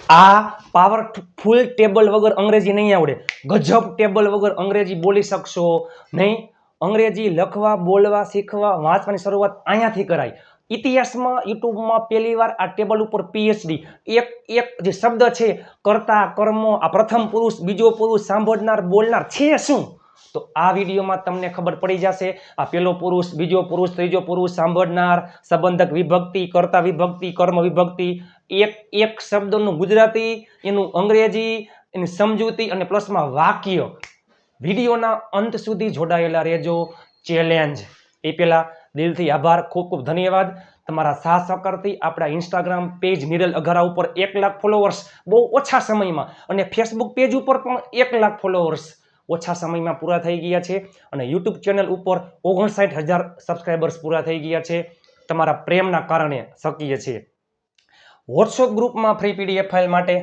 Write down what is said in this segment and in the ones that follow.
આ powerful table વગર અંગ્રેજી નહીં આવડે, ગજબ ટેબલ વગર અંગ્રેજી બોલી શકશો નહીં. અંગ્રેજી લખવા, બોલવા, શીખવા, વાંચવાની શરૂઆત અહીંયાથી કરાય. ઇતિહાસમાં યુટ્યુબમાં પહેલી વાર આ ટેબલ ઉપર પીએચડી એક એક જે શબ્દ છે કર્તા, કર્મો, આ પ્રથમ પુરુષ, બીજો પુરુષ, સાંભળનાર, બોલનાર છે શું, તો આ વિડીયોમાં તમને ખબર પડી જશે. આ પહેલો પુરુષ, બીજો પુરુષ, ત્રીજો પુરુષ, સાંભળનાર, સંબંધક વિભક્તિ, કર્તા વિભક્તિ, કર્મ વિભક્તિ, એક એક શબ્દનું ગુજરાતી, એનું અંગ્રેજી, એની સમજૂતી અને પ્લસમાં વાક્ય. વિડીયોના અંત સુધી જોડાયેલા રહેજો. ચેલેન્જ એ પહેલા દિલથી આભાર, ખૂબ ખૂબ ધન્યવાદ તમારા સાથ સહકારથી. આપણા ઇન્સ્ટાગ્રામ પેજ નિરલ અઘારા ઉપર 1 લાખ ફોલોવર્સ બહુ ઓછા સમયમાં, અને ફેસબુક પેજ ઉપર પણ 1 લાખ ફોલોવર્સ ઓછા સમયમાં પૂરા થઈ ગયા છે, અને યુટ્યુબ ચેનલ ઉપર 59,000 સબસ્ક્રાઈબર્સ પૂરા થઈ ગયા છે. તમારા પ્રેમના કારણે શક્ય છે. વોટ્સઅપ ગ્રુપમાં ફ્રી પીડીએફ ફાઇલ માટે,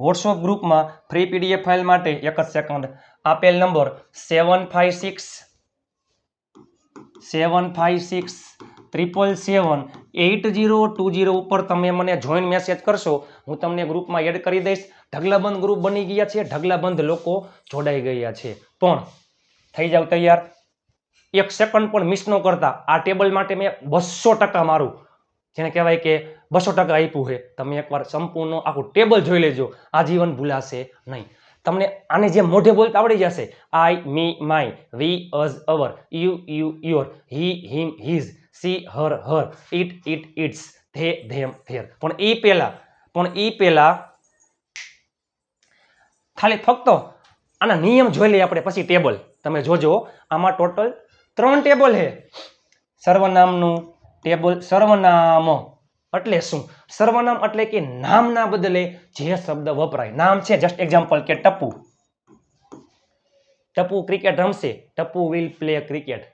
વોટ્સઅપ ગ્રુપમાં ફ્રી પીડીએફ ફાઇલ માટે એક જ સેકન્ડ, આપેલ નંબર 756 ઉપર તમે મને જોઈન મેસેજ કરશો, હું તમને ગ્રુપમાં એડ કરી દઈશ. ઢગલાબંધ ગ્રુપ બની ગયા છે, ઢગલાબંધ લોકો જોડાઈ ગયા છે. પણ થઈ જાવ તૈયાર, 1 સેકન્ડ પણ મિસ ન કરતા. આ ટેબલ માટે મેં 200% મારું, જેને કહેવાય કે 200% આપ્યું છે. તમે એકવાર સંપૂર્ણ આખું ટેબલ જોઈ લેજો, આજીવન ભૂલાશે નહીં. તમને આને જે મોઢે બોલતા આવડી જશે. I, me, my, we, us, our, you, your, he, him, his, she, her, it, its, they, them, their. પણ એ પહેલા ખાલી ફક્ત આના નિયમ જોઈ લઈએ આપણે, પછી ટેબલ. તમે જોજો, આમાં ટોટલ 3 ટેબલ છે. સર્વનામનું ટેબલ. સર્વનામ એટલે શું? સર્વનામ એટલે કે નામના બદલે જે શબ્દ વપરાય. નામ છે જસ્ટ એક્ઝામ્પલ કે ટપુ. ટપુ ક્રિકેટ રમશે, ટપુ વિલ પ્લે ક્રિકેટ.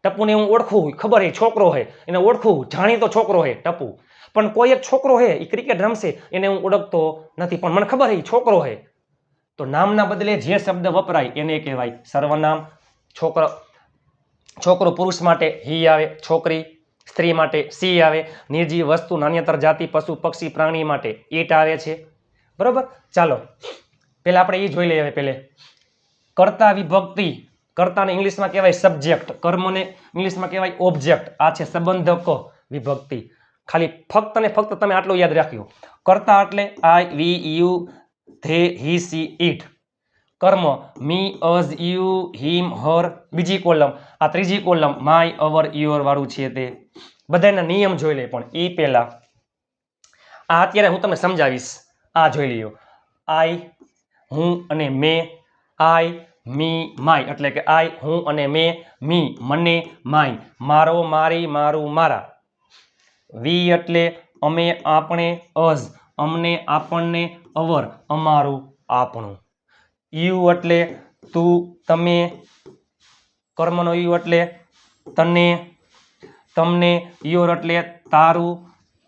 ટપુને હું ઓળખું, ખબર છે છોકરો છે, એને ઓળખું, જાણીતો છોકરો છે ટપુ. પણ કોઈ એક છોકરો છે એ ક્રિકેટ રમશે, એને હું ઓળખતો નથી, પણ મને ખબર છે છોકરો છે. તો નામના બદલે જે શબ્દ વપરાય એને કહેવાય સર્વનામ. છોકરો પુરુષ માટે હી આવે, છોકરી સ્ત્રી માટે સી આવે, નિર્જીવ વસ્તુ, નાન્યતર જાતિ, પશુ, પક્ષી, પ્રાણી માટે ઇટ આવે છે. બરોબર, ચાલો પહેલા આપણે એ જોઈ લઈએ. પહેલે કર્તા વિભક્તિ. કર્તાને ઇંગ્લિશમાં કહેવાય સબ્જેક્ટ, કર્મને ઇંગ્લિશમાં કહેવાય ઓબ્જેક્ટ. આ છે સંબંધક વિભક્તિ. ખાલી ફક્ત ને ફક્ત તમે આટલું યાદ રાખ્યું. કર્તા એટલે I, we, you, they, he, she, it. કર્મ મી, અઝ, યુ, હિમ, હર. બીજી કોલમ, આ ત્રીજી કોલમ માય, અવર, યોર વાળું છે તે. બધાના નિયમ જોઈ લે. પણ એ પહેલા આ અત્યારે હું તમને સમજાવીશ. આ જોઈ લ્યો. આઈ, હું અને મેં. આઈ, મી, માય એટલે કે આઈ, હું અને મેં. મી, મને, માય, મારો, મારી, મારું, મારા. વી એટલે અમે, આપણે. અઝ, અમને, આપણને. અવર, અમારું, આપણું. યુ એટલે તું, તમે. કર્મનો યુ એટલે તને, તમને. યોર એટલે તારું,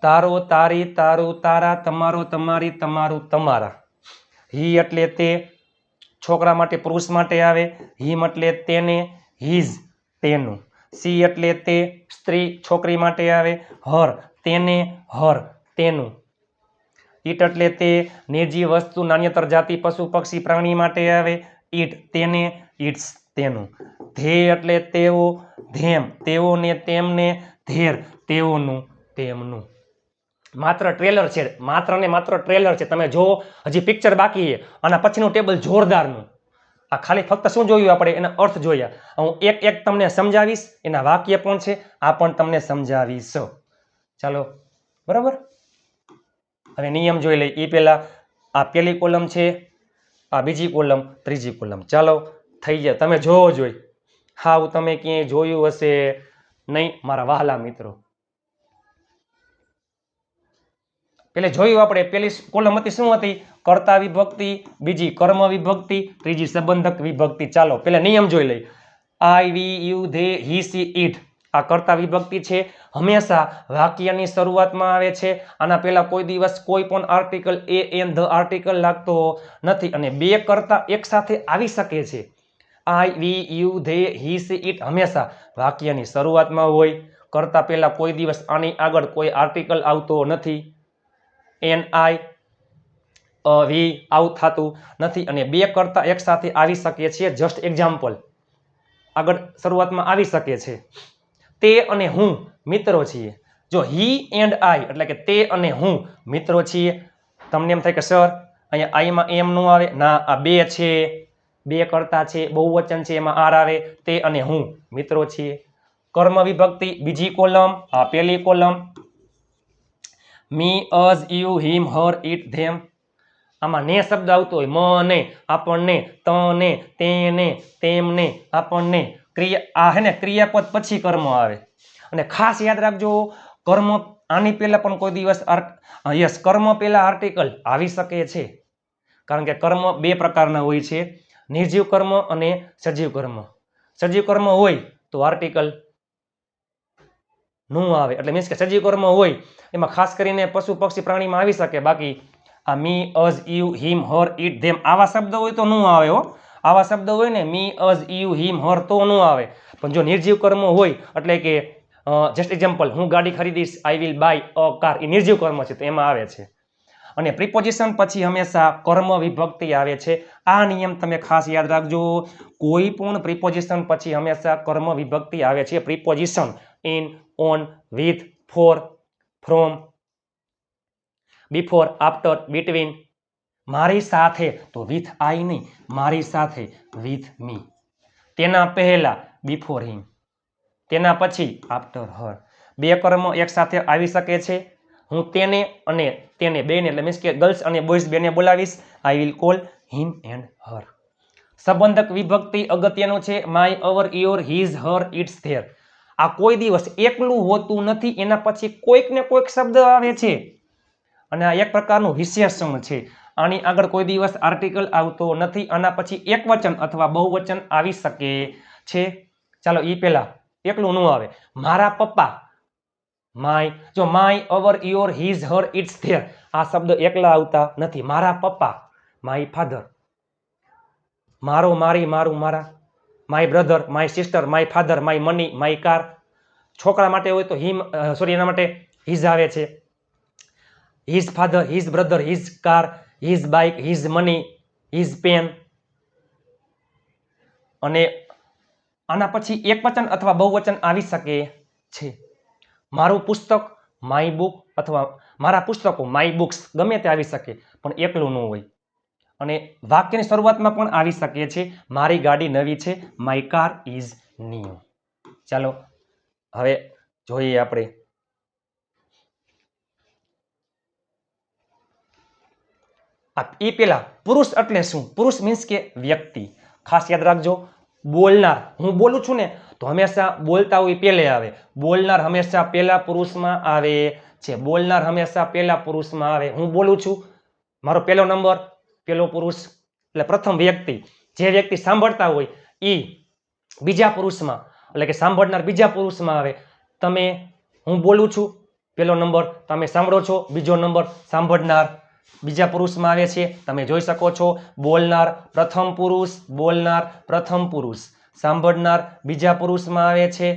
તારો, તારી, તારું, તારા, તમારો, તમારી, તમારું, તમારા. હી એટલે તે, છોકરા માટે, પુરુષ માટે આવે. હિમ એટલે તેને, હિઝ, તેનું. સી એટલે તે, સ્ત્રી, છોકરી માટે આવે. હર, તેને, હર, તેનું. ઇટ એટલે તે, નિર્જીવ વસ્તુ, નાન્યતર જાતિ, પશુ, પક્ષી, પ્રાણી માટે આવે. ઇટ, તેને, ઇટ્સ, તેનું. ધ્યેય એટલે તેઓ, ધેમ, તેઓને, તેમને. ધેર, તેઓનું, તેમનું. માત્ર ટ્રેલર છે, માત્ર ને માત્ર ટ્રેલર છે. તમે જો, હજી પિક્ચર બાકી છે. આના પછીનું ટેબલ જોરદારનું. આ ખાલી ફક્ત શું જોયું આપણે, એના અર્થ જોયા. હું એક એક તમને સમજાવીશ, એના વાક્ય પણ છે, આ પણ તમને સમજાવીશ. ચાલો, બરાબર. હવે નિયમ જોઈ લઈએ. એ પહેલા આ પહેલી કોલમ છે, આ બીજી કોલમ, ત્રીજી કોલમ. ચાલો થઈ જાય. તમે જોવો જોઈ. હાવ તમે ક્યાંય જોયું હશે નહીં મારા વહાલા મિત્રો. પેલે જોયું આપણે. પેલી કોલમ હતી શું હતી? કર્તા વિભક્તિ, બીજી કર્મ વિભક્તિ, ત્રીજી સંબંધક વિભક્તિ. ચાલો પેલા નિયમ જોઈ લઈ. I, we, you, they, he, she, it. આ કર્તા વિભક્તિ છે, હંમેશા વાક્યની શરૂઆતમાં આવે છે. આના પહેલા કોઈ દિવસ કોઈ પણ article a an the article લાગતો નથી, અને બે કર્તા એક સાથે આવી શકે છે. I, we, you, they, he, she, it હંમેશા વાક્યની શરૂઆતમાં હોય. કર્તા પહેલા કોઈ દિવસ આની આગળ કોઈ આર્ટિકલ આવતો નથી. એન, આઈ, વી આવું થતું નથી અને બે કરતા એક સાથે આવી શકે છે. જસ્ટ એક્ઝામ્પલ આગળ શરૂઆતમાં આવી શકે છે. તે અને હું મિત્રો છીએ. જો હી એન્ડ આઈ એટલે કે તે અને હું મિત્રો છીએ. તમને એમ થાય કે સર અહીંયા આઈમાં એમ નો આવે, ના આ બે છે, બે કરતા છે, બહુવચન છે, એમાં આર આવે. તે અને હું મિત્રો છીએ. કર્મ વિભક્તિ બીજી કોલમ, આ પહેલી column. Me, us, you, him, her, it, them. આમાં ને શબ્દ આવતો હોય, મને, આપણને, તને, તેને, તેમને, આપણને. ક્રિયા આ હે ને ક્રિયાપદ પછી કર્મ આવે. અને ખાસ યાદ રાખજો કર્મ આની પહેલા પણ કોઈ દિવસ કર્મ પહેલા આર્ટિકલ આવી શકે છે. કારણ કે કર્મ બે પ્રકારના હોય છે, નિર્જીવ કર્મ અને સજીવ કર્મ. સજીવ કર્મ હોય તો આર્ટિકલ નું આવે, એટલે મીન્સ કે સજીવ કર્મ હોય એમાં ખાસ કરીને પશુ પક્ષી પ્રાણીમાં આવી શકે. બાકી આ me, us, you, him, her, it, them આવા શબ્દ હોય તો નું આવે હો. આવા શબ્દ હોય ને મી, અઝ, યુ, હિમ, હર તો નું આવે. પણ જો નિર્જીવ કર્મ હોય એટલે કે જસ્ટ એક્ઝામ્પલ હું ગાડી ખરીદીશ, I will buy a car, એ નિર્જીવ કર્મ છે તો એમાં આવે છે. અને પ્રિપોઝિશન પછી હંમેશા કર્મ વિભક્તિ આવે છે. આ નિયમ તમે ખાસ યાદ રાખજો. કોઈ પણ પ્રિપોઝિશન પછી હંમેશા કર્મ વિભક્તિ આવે છે. Preposition in, on, with, for, from, before, after, between. મારી સાથે તો વિથ આઈ નહીં, મારી સાથે વિથ મી. તેના પહેલા બિફોર હિમ, તેના પછી આફ્ટર હર. બે કર્મ એક સાથે આવી શકે છે. હું તેને અને તેને બેને એટલે મીન્સ કે ગર્લ્સ અને બોયઝ બેને બોલાવીશ, I will call him and her. સંબંધક વિભક્તિ અગત્યનું છે. My, our, your, his, her, its, their. આ કોઈ દિવસ એકલું હોતું નથી, એના પછી કોઈક ને કોઈક શબ્દ આવે છે અને આ એક પ્રકારનું વિશેષણ છે. આની આગળ કોઈ દિવસ આર્ટિકલ આવતો નથી. આના પછી એકવચન અથવા બહુવચન આવી શકે છે. ચાલો ઈ પહેલા એકલું નું આવે. મારા પપ્પા, માય. જો my, our, your, his, her, its, their આ શબ્દ એકલા આવતા નથી. મારા પપ્પા, માય ફાધર. મારો, મારી, મારું, મારા. My brother, my sister, my father, my money, my car. છોકરા માટે હોય તો એના માટે હિઝ આવે છે. His father, his brother, his car, his bike, his money, his pen. અને આના પછી એકવચન અથવા બહુવચન આવી શકે છે. મારું પુસ્તક, માય બુક, અથવા મારા પુસ્તકો, માય બુક્સ ગમે તે આવી શકે પણ એકલું ન હોય. અને વાક્યની શરૂઆતમાં પણ આવી શકે છે. મારી ગાડી નવી છે, માય કાર ઇઝ ન્યુ. ચાલો હવે જોઈએ આપણે એ પેલા પુરુષ એટલે શું? પુરુષ મીન્સ કે વ્યક્તિ. ખાસ યાદ રાખજો બોલનાર, હું બોલું છું ને તો હંમેશા બોલતા હોય પહેલે આવે. બોલનાર હંમેશા પહેલા પુરુષમાં આવે છે. બોલનાર હંમેશા પહેલા પુરુષમાં આવે. હું બોલું છું, મારો પહેલો નંબર પહેલો પુરુષ એટલે પ્રથમ વ્યક્તિ. જે વ્યક્તિ સાંભળતા હોય એ બીજા પુરુષમાં એટલે કે સાંભળનાર બીજા પુરુષમાં આવે. તમે, હું બોલું છું પહેલો નંબર, તમે સાંભળો છો બીજો નંબર, સાંભળનાર બીજા પુરુષમાં આવે છે. તમે જોઈ શકો છો બોલનાર પ્રથમ પુરુષ, બોલનાર પ્રથમ પુરુષ, સાંભળનાર બીજા પુરુષમાં આવે છે.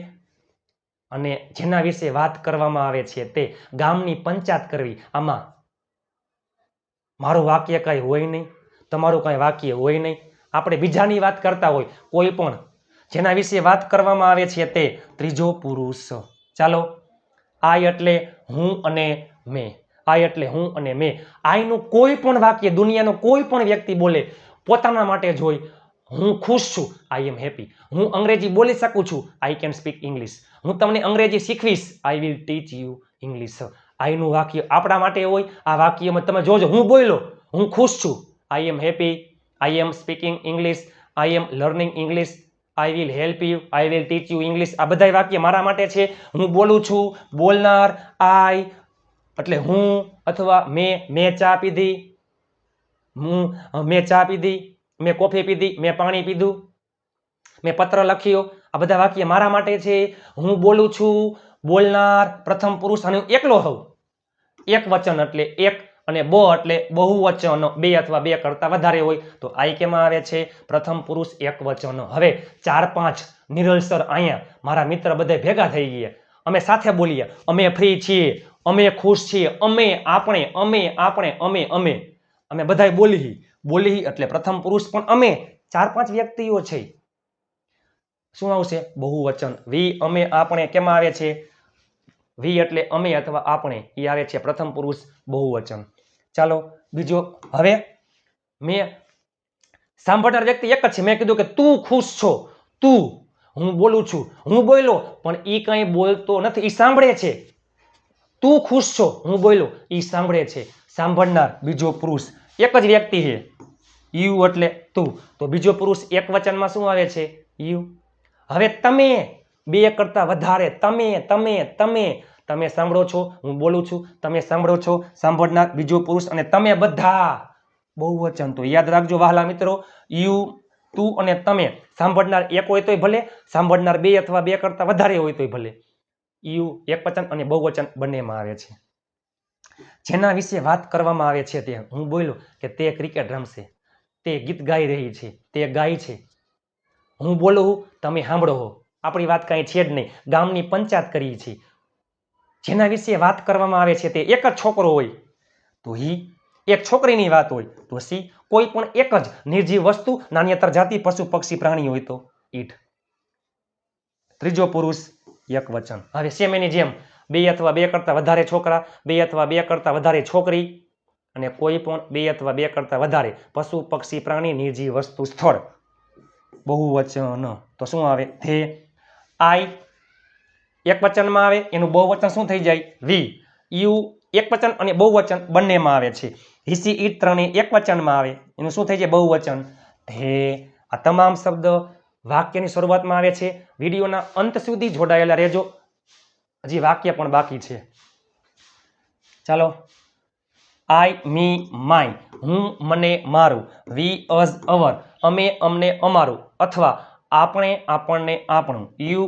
અને જેના વિશે વાત કરવામાં આવે છે તે ગામની પંચાયત કરવી. આમાં મારું વાક્ય કઈ હોય નહીં, તમારું કઈ વાક્ય હોય નહીં. આપણે બીજાની વાત કરતા હોય કોઈ પણ જેના વિશે વાત કરવામાં આવે છે તે ત્રીજો પુરુષ. ચાલો આઈ એટલે હું અને મેં. આઈ એટલે હું અને મેં. આઈનું કોઈ પણ વાક્ય દુનિયાનો કોઈ પણ વ્યક્તિ બોલે પોતાના માટે જ હોય. હું ખુશ છું, આઈ એમ હેપી. હું અંગ્રેજી બોલી શકું છું, આઈ કેન સ્પીક ઇંગ્લિશ. હું તમને અંગ્રેજી શીખવીશ, I will teach you English. આઈનું વાક્ય આપણા માટે હોય. આ વાક્યમાં તમે જોજો, હું બોલ્યો હું ખુશ છું, I am happy, I am speaking English, I am learning English, I will help you, I will teach you English. આ બધા વાક્ય મારા માટે છે. હું બોલું છું, બોલનાર આઈ એટલે હું અથવા મેં ચા પીધી, મેં ચા પીધી, મેં કોફી પીધી, મેં પાણી પીધું, મેં પત્ર લખ્યો. આ બધા વાક્ય મારા માટે છે. હું બોલું છું, બોલનાર પ્રથમ પુરુષ અને એકલો હોઉં. એક વચન એટલે એક અને બ એટલે બહુવચન, બે અથવા બે કરતા વધારે હોય તો આઈ કેમાં આવે છે? પ્રથમ પુરુષ એક વચન. હવે 4-5 નિરલસર અહીંયા મારા મિત્ર બધા ભેગા થઈ ગયા. અમે સાથે બોલીએ, અમે ફ્રી છીએ, અમે ખુશ છીએ, અમે, આપણે, અમે, આપણે, અમે, અમે. અમે બધાય બોલી બોલી એટલે પ્રથમ પુરુષ પણ અમે 4-5 વ્યક્તિઓ છે. શું આવશે? બહુવચન. વી, અમે, આપણે કેમાં આવે છે? વી એટલે અમે અથવા આપણે, એ આવે છે પ્રથમ પુરુષ બહુવચન. ચાલો બીજો. હવે મેં સાંભળનાર વ્યક્તિ એક જ છે. મેં કીધું કે તું ખુશ છો. તું, હું બોલું છું, હું બોલ્યો પણ એ કંઈ બોલતો નથી, એ સાંભળે છે. તું ખુશ છો, હું બોલ્યો, એ સાંભળે છે. સાંભળનાર બીજો પુરુષ એક જ વ્યક્તિ છે. યુ એટલે તું. તો બીજો પુરુષ એક વચનમાં શું આવે છે? યુ. હવે તમે, બે કરતા વધારે, તમે તમે તમે તમે સાંભળો છો, હું બોલું છું, તમે સાંભળો છો, સાંભળનાર બીજો પુરુષ, અને તમે બધા બહુવચન. તો યાદ રાખજો વહાલા મિત્રો, યુ, તું અને તમે. સાંભળનાર એક હોય તોય ભલે, સાંભળનાર બે અથવા બે કરતા વધારે હોય તોય ભલે. યુ એકવચન અને બહુવચન બંનેમાં આવે છે. જેના વિશે વાત કરવામાં આવે છે તે, હું બોલ્યો કે તે ક્રિકેટ રમશે, તે ગીત ગાઈ રહી છે, તે ગાય છે. હું બોલું, તમે સાંભળો હો. આપણી વાત કાંઈ છે જ નહીં, ગામની પંચાયત કરી છે. જેના વિશે વાત કરવામાં આવે છે તે એક જ છોકરો હોય તો હી, એક છોકરીની વાત હોય તો સી, કોઈ પણ એક જ નિર્જીવ વસ્તુ, નાન્યતર જાતિ, પશુ પક્ષી પ્રાણી હોય તો ઈટ. ત્રીજો પુરુષ એક વચન. હવે સેમ એની જેમ, બે અથવા બે કરતા વધારે છોકરા, બે અથવા બે કરતા વધારે છોકરી, અને કોઈ પણ બે અથવા બે કરતા વધારે પશુ પક્ષી પ્રાણી, નિર્જીવ વસ્તુ, સ્થળ. બહુવચન. તો શું આવે? ધે. આઈ એક વચનમાં આવે, એનું બહુવચન શું થઈ જાય? વી. યુ એક વચન અને બહુવચન બંનેમાં આવે છે. હિસી, ઈટ ત્રણેય એક વચનમાં આવે, એનું શું થઈ જાય? બહુવચન. ધે. આ તમામ શબ્દ વાક્યની શરૂઆતમાં આવે છે. વિડીયોના અંત સુધી જોડાયેલા રહેજો, હજી વાક્ય પણ બાકી છે. ચાલો. આઈ, મી, માય. હું, મને, મારું. વી, અસ, અવર. અમે, અમને, અમારું. અથવા આપણે, આપણને, આપણું. You,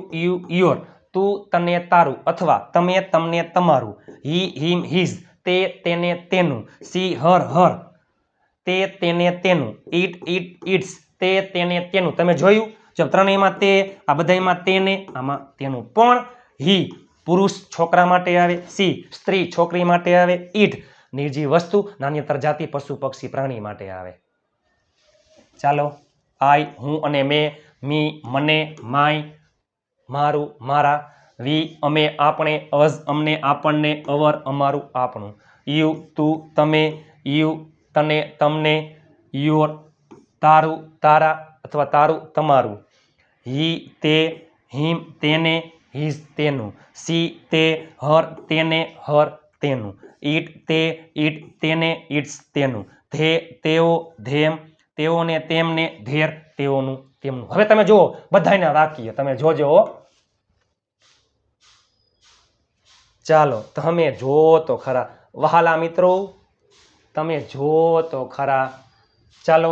your. તું, તને, તારું. અથવા તમે, તમને, તમારું. He, him, his. તે, તેને, તેનું. She, her. તે, તેને, તેનું. ઇટ્સ. તે, તેને, તેનું. તમે જોયું? જો ત્રણેયમાં તે, આ બધાયમાં તેને, આમાં તેનું. પણ હી પુરુષ છોકરા માટે આવે, સી સ્ત્રી છોકરી માટે આવે, ઈટ નિર્જીવ વસ્તુ, નાન્યતર જાતિ, પશુ પક્ષી પ્રાણી માટે આવે. ચાલો. આઈ, હું અને મેં. મી, મને, માય, મારું, મારા. વી, અમે, આપણે. અસ, અમને, આપણને. અવર, અમારું, આપણું. યુ, તું, તમે. યુ, તને, તમને. યોર, તારું, તારા અથવા તારું, તમારું. હી, તે, હિમ, તેને. હિઝ, તેનું. સી, તે, હર, તેને, હર, તેનું. ઈટ, તે, ઈટ, તેને, ઇટ્સ, તેનું. ધે, તેઓ, ધેમ, તેઓને, તેમને. ધેર, તેઓનું, તેમનું. હવે તમે જુઓ બધાયના વાક્ય, તમે જોજો. ચાલો તમે જો તો ખરા વહાલા મિત્રો, તમે જો તો ખરા. ચાલો,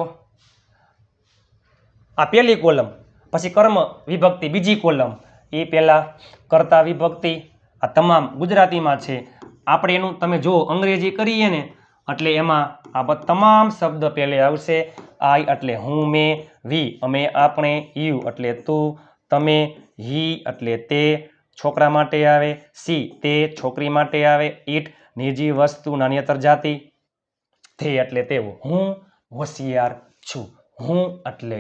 આ પહેલી કોલમ. પછી કર્મ વિભક્તિ બીજી કોલમ. એ પહેલા કર્તા વિભક્તિ. આ તમામ ગુજરાતીમાં છે. આપણે એનું તમે જો અંગ્રેજી કરીએ ને એટલે એમાં આ તમામ શબ્દ પહેલે આવશે. આઈ એટલે હું, મેં. વી અમે, આપણે. યુ એટલે તું, તમે. હી એટલે તે છોકરા માટે આવે. સી તે છોકરી માટે આવે. ઈટ નિર્જીવ વસ્તુ, નાન્યતર જાતિ. ધે એટલે તેઓ. હું હોશિયાર છું. હું એટલે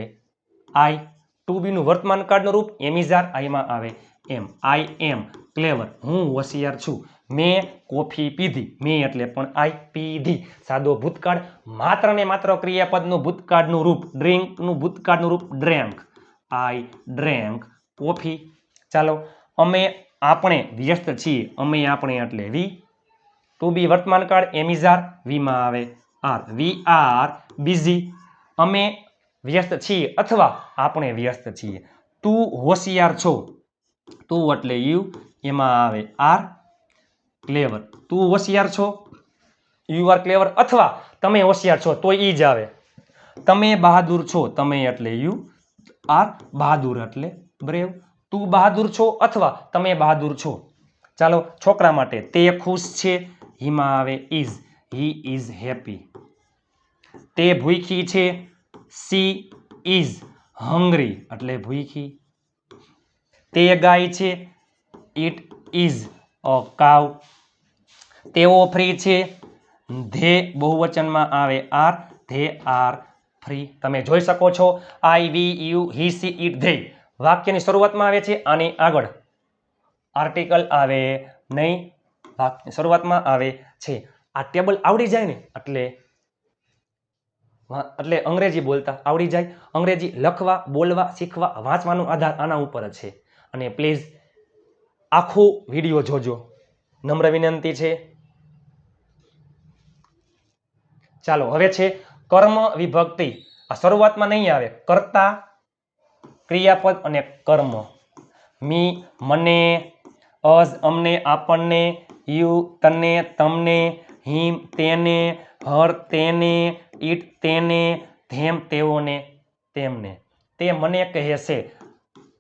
આઈ. ટુ બી નું વર્તમાન કાળનું રૂપ એમિઝાર, આઈમાં આવે એમ. આઈ એમ ક્લેવર. હું હોશિયાર છું. મેં કોફી પીધી. મેં એટલે પણ આઈ. પીધી સાદો ભૂતકાળ. માત્ર ને માત્ર ક્રિયાપદનું ભૂતકાળનું રૂપ. ડ્રિંકનું ભૂતકાળનું રૂપ ડ્રેન્ક. આઈ ડ્રેન્ક કોફી. ચાલો. અમે, આપણે વ્યસ્ત છીએ. અમે, આપણે એટલે વી. ટુ બી વર્તમાન કાળ એમિઝાર, વીમાં આવે આર. We are busy. અમે વ્યસ્ત છીએ અથવા આપણે વ્યસ્ત છીએ. તું હોશિયાર છો. તું એટલે યુ, એમાં આવે આર. ક્લેવર. તું હોશિયાર છો. યુ આર ક્લેવર. અથવા તમે હોશિયાર છો તો ઈ જ આવે. તમે બહાદુર છો. તમે એટલે યુ આર. બહાદુર એટલે બ્રેવ. તું બહાદુર છો અથવા તમે બહાદુર છો. ચાલો. છોકરા માટે તે ખુશ છે. હીમાં આવે ઇઝ. He is happy. તે ભૂખી છે. સી ઇઝ હંગ્રી એટલે ભૂખી. તે ગાય છે. ઇટ ઇઝ અ કાવ. તેઓ ફ્રી છે. ધે બહુવચનમાં આવે આર, ધે આર ફ્રી. તમે જોઈ શકો છો I, we, you, he, she, it, they વાક્યની શરૂઆતમાં આવે છે. આની આગળ આર્ટિકલ આવે નહીં, વાક્યની શરૂઆતમાં આવે છે. આ ટેબલ આવડી જાય ને એટલે અંગ્રેજી બોલતા આવડી જાય. અંગ્રેજી લખવા, બોલવા, શીખવા, વાંચવાનો આધાર આના ઉપર જ છે. અને પ્લીઝ આખું વિડીયો જોજો, નમ્ર વિનંતી છે. ચાલો હવે છે કર્મ વિભક્તિ. આ શરૂઆતમાં નહીં આવે, કર્તા, ક્રિયાપદ અને કર્મ. મી, મને, અસ, અમને, આપણને, યુ, તને, તમને, હિમ, તેને, હર, તેને, ઇટ, તેને, ધેમ, તેઓને, તેમને. તે મને કહે છે.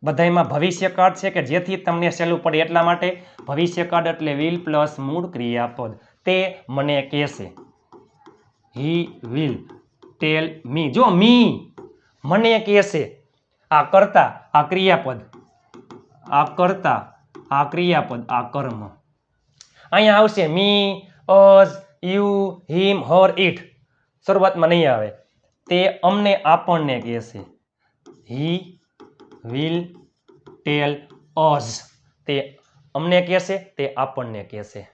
બધાયમાં ભવિષ્યકાળ છે કે જેથી તમને સહેલું પડે એટલા માટે ભવિષ્યકાળ એટલે વિલ પ્લસ મૂળ ક્રિયાપદ. તે મને કહેશે. હી વિલ ટેલ મી. જો મી મને કહેશે, આ કર્તા, આ ક્રિયાપદ, આ કર્તા, આ ક્રિયાપદ, આ કર્મ. અહીંયા આવશે મી, અસ, યુ, હિમ, હર, ઇટ. શરૂઆતમાં નહીં આવે. તે અમને, આપણને કહેશે. હી વિલ ટેલ અસ. તે અમને કહેશે, તે આપણને કહેશે.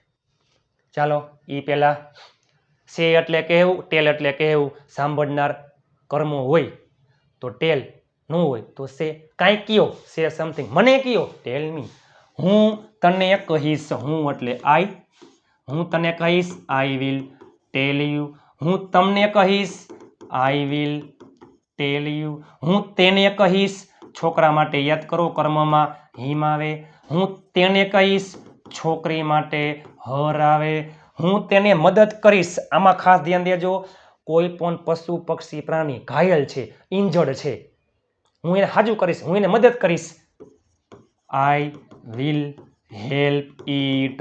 ચાલો એ પહેલા સે એટલે કહેવું, ટેલ એટલે કહેવું. સાંભળનાર કર્મો હોય તો ટેલ, ન હોય તો સે. કાંઈ કયો, સે સમથિંગ. મને કયો, ટેલ મી. હું તને કહીશ, હું એટલે આઈ. હું તને કહીશ, આઈ વિલ ટેલ યુ. હું તમને કહીશ, આઈ વિલ ટેલ યુ. હું તેને કહીશ, છોકરા માટે યાદ કરો કર્મમાં હિમ આવે. હું તેને કહીશ, છોકરી માટે હર આવે. હું તેને મદદ કરીશ. આમાં ખાસ ધ્યાન દેજો, કોઈ પણ પશુ, પક્ષી, પ્રાણી ઘાયલ છે, ઇન્જર્ડ છે, હું એને હાજુ કરીશ, હું એને મદદ કરીશ. આઈ વિલ હેલ્પ ઇટ.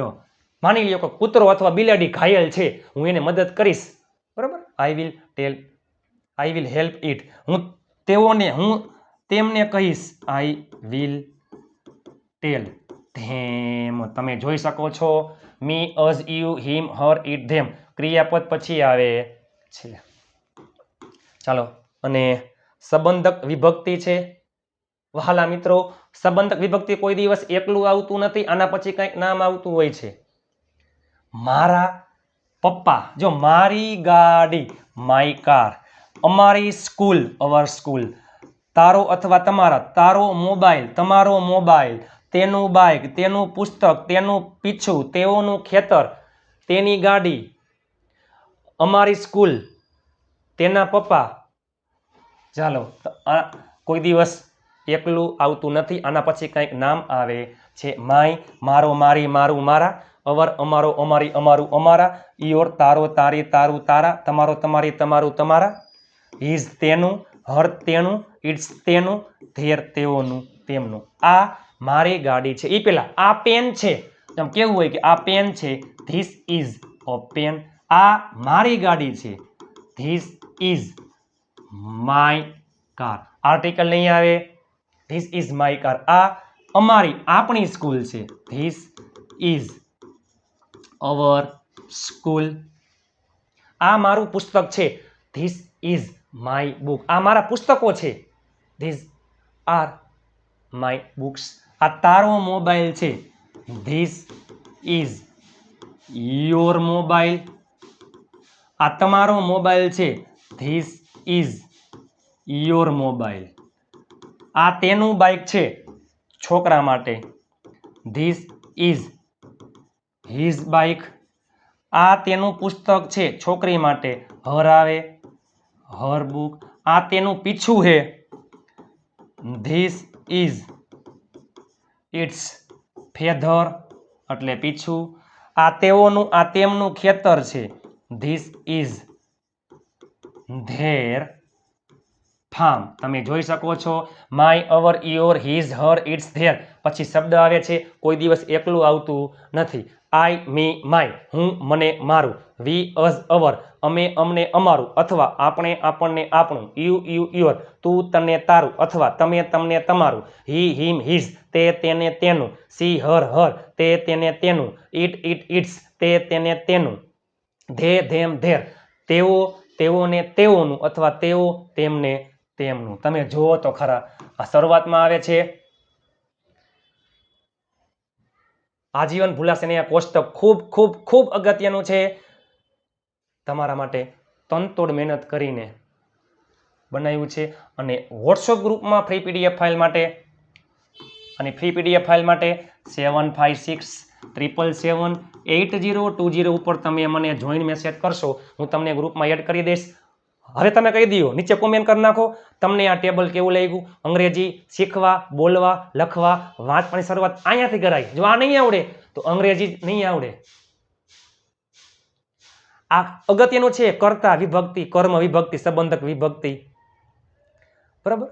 માની લ્યો કે કૂતરો અથવા બિલાડી ઘાયલ છે, હું એને મદદ કરીશ. બરાબર, આઈ વિલ હેલ્પ ઇટ. હું તેમને કહીશ, આઈ વિલ ટેલ ધેમ. તમે જોઈ શકો છો મી, અસ, યુ, હિમ, હર, ઇટ, ધેમ ક્રિયાપદ પછી આવે છે. ચાલો, અને સંબંધક વિભક્તિ છે. વહાલા મિત્રો, સંબંધક વિભક્તિ કોઈ દિવસ એકલું આવતું નથી, આના પછી કંઈક નામ આવતું હોય છે. મારા પપ્પા, જો મારી ગાડી, માય કાર. અમારી સ્કૂલ, અવર સ્કૂલ. તારો અથવા તમારા, તારો મોબાઈલ, તમારો મોબાઈલ. તેનું બાઇક, તેનું પુસ્તક, તેનું પીછું, તેઓનું ખેતર, તેની ગાડી. અમારી સ્કૂલ, તેના પપ્પા. ચાલો, કોઈ દિવસ એકલું આવતું નથી, આના પછી કંઈક નામ આવે છે. માય, મારો, મારી, મારું, મારા. અવર, અમારો, અમારી, અમારું, અમારા. યોર, તારો, તારી, તારું, તારા. તમારો, તમારી, તમારું, તમારા. હિઝ, તેનું. હર, તેનું. ઇટ્સ, તેનું. ધેર, તેઓનું, તેમનું. આ મારી ગાડી છે. એ પેલા આ પેન છે, આમ કેવું હોય કે આ પેન છે, ધીસ ઇઝ અ પેન. આ મારી ગાડી છે, this is my car. Article નહીં આવે, ધીસ ઇઝ માય કાર. આ અમારી, આપણી સ્કૂલ છે, ધીસ ઇઝ અવર સ્કૂલ. આ મારું પુસ્તક છે, ધીસ ઇઝ માય બુક. આ મારા પુસ્તકો છે, ધીસ આર માય બુક્સ. આ તારો મોબાઈલ છે, ધીસ ઇઝ યોર મોબાઈલ. આ તમારો મોબાઈલ છે, ધીસ ઇઝ યોર મોબાઈલ. આ તેનું બાઇક છે, છોકરા માટે, ધીસ ઇઝ હિઝ બાઇક. આ તેનું પુસ્તક છે, છોકરી માટે, હર આવે, હર બુક. આ તેનું પીછું છે, ધીસ ઇઝ ઇટ્સ ફેધર એટલે પીછું. આ તેઓનું, આ તેમનું ખેતર છે, ધીસ ઇઝ ધેર ફાર્મ. તમે જોઈ શકો છો my, our, your, his, her, its, their. પછી શબ્દ આવે છે, કોઈ દિવસ એકલું આવતું નથી. I, me, my. હું, મને, મારું. વી, અસ, અવર. અમે, અમને, અમારું. અથવા આપણે, આપણને, આપણું. You, your. તું, તને, તારું. અથવા તમે, તમને, તમારું. He, him, his. તે, તેને, તેનું. સી, હર, તે, તેને, તેનું. It, its. તે, તેને, તેનું. ધે ધેમ ધેર, તેઓ તેઓને તેઓનું અથવા તેઓ તેમને તેમનું. તમે જુઓ તો ખરા આ શરૂઆતમાં આવે છે આજીવન ભૂલાશે નહીં. આ કોષ્ટક ખૂબ ખૂબ ખૂબ અગત્યનું છે તમારા માટે. તનતોડ મહેનત કરીને બનાવ્યું છે અને વોટ્સઅપ ગ્રુપમાં ફ્રી પીડીએફ ફાઇલ માટે અને ફ્રી પીડીએફ ફાઇલ માટે 7567778020 ઉપર તમે મને જોઈન મેસેજ કરશો, હું તમને ગ્રુપમાં એડ કરી દઈશ. હવે તમે કહી દો, નીચે કોમેન્ટ કરી નાખો તમને આ ટેબલ કેવું લાગ્યું. અંગ્રેજી શીખવા, બોલવા, લખવા, વાંચવાની શરૂઆત અહીંયાથી કરાય. જો આ નહીં આવડે તો અંગ્રેજી નહીં આવડે. આ અગત્યનું છે. કર્તા વિભક્તિ, કર્મ વિભક્તિ, સંબંધક વિભક્તિ. બરાબર.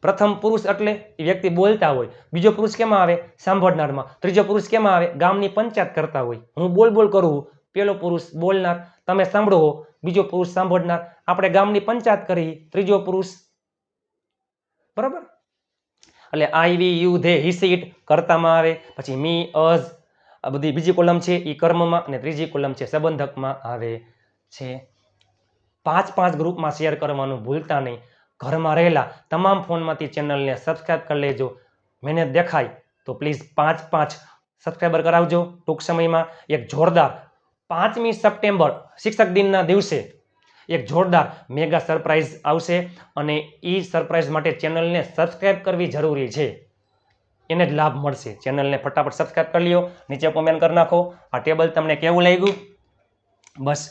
પ્રથમ પુરુષ એટલે એ વ્યક્તિ બોલતા હોય, બીજો પુરુષ કેમાં આવે? સાંભળનારમાં. ત્રીજો પુરુષ કેમાં આવે? ગામની પંચાયત કરતા હોય. હું બોલ બોલ કરું, પેલો પુરુષ બોલનાર, તમે સાંભળો, બીજો પુરુષ સાંભળનાર. આપણે ગામની પંચાયત કરી, ત્રીજો પુરુષ. બરાબર. એટલે I, we, you, they, he, she, it કર્તામાં આવે. પછી મી, અઝ, આ બધી બીજી કોલમ છે એ કર્મમાં અને ત્રીજી કોલમ છે સંબંધકમાં આવે છે. 5 ગ્રુપમાં શેર કરવાનું ભૂલતા નહીં. ઘરમાં રહેલા તમામ ફોનમાંથી ચેનલને સબસ્ક્રાઇબ કરી લેજો. મહેનત દેખાય તો પ્લીઝ 5 સબસ્ક્રાઈબર કરાવજો. ટૂંક સમયમાં એક જોરદાર 5મી સપ્ટેમ્બર શિક્ષક દિનના દિવસે એક જોરદાર મેગા સરપ્રાઈઝ આવશે અને એ સરપ્રાઈઝ માટે ચેનલને સબસ્ક્રાઇબ કરવી જરૂરી છે. એને જ લાભ મળશે. ચેનલને ફટાફટ સબસ્ક્રાઇબ કરી લ્યો, નીચે કોમેન્ટ કરી નાખો આ ટેબલ તમને કેવું લાગ્યું. બસ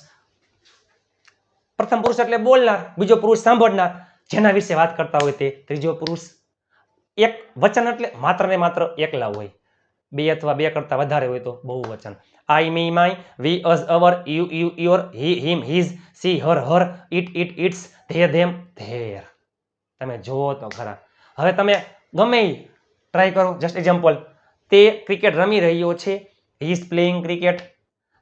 પ્રથમ પુરુષ એટલે બોલનાર, બીજો પુરુષ સાંભળનાર, જેના વિશે વાત કરતા હોય તે ત્રીજો પુરુષ. એક વચન એટલે માત્ર ને માત્ર એકલા હોય. 2 અથવા 2 કરતા વધારે હોય તો બહુવચન. I, me, my, we, us, our, you, your, he, him, his, she, her, it, its, they, them, their. તમે જુઓ તો ખરા. હવે તમે ગમે ટ્રાય કરો. જસ્ટ એક્ઝામ્પલ, તે ક્રિકેટ રમી રહ્યો છે, હી ઇઝ પ્લેઇંગ ક્રિકેટ.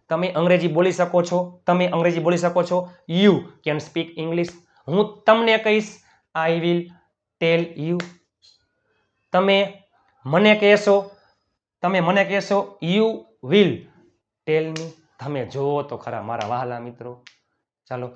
તમે અંગ્રેજી બોલી શકો છો, તમે અંગ્રેજી બોલી શકો છો. You can speak English. હું તમને કહીશ, આઈ વિલ ટેલ યુ. તમે મને કહેશો, યુ વિલ ટેલ મી. તમે જુઓ તો ખરા મારા વહાલા મિત્રો. ચાલો,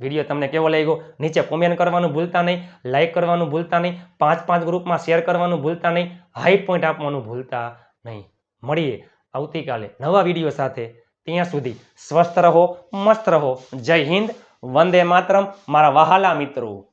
વિડીયો તમને કેવો લાગ્યો નીચે કોમેન્ટ કરવાનું ભૂલતા નહીં, લાઈક કરવાનું ભૂલતા નહીં, 5 ગ્રુપમાં શેર કરવાનું ભૂલતા નહીં, હાઈ પોઈન્ટ આપવાનું ભૂલતા નહીં. મળીએ આવતીકાલે નવા વિડીયો સાથે. ત્યાં સુધી સ્વસ્થ રહો, મસ્ત રહો. જય હિન્દ, વંદે માતરમ મારા વહાલા મિત્રો.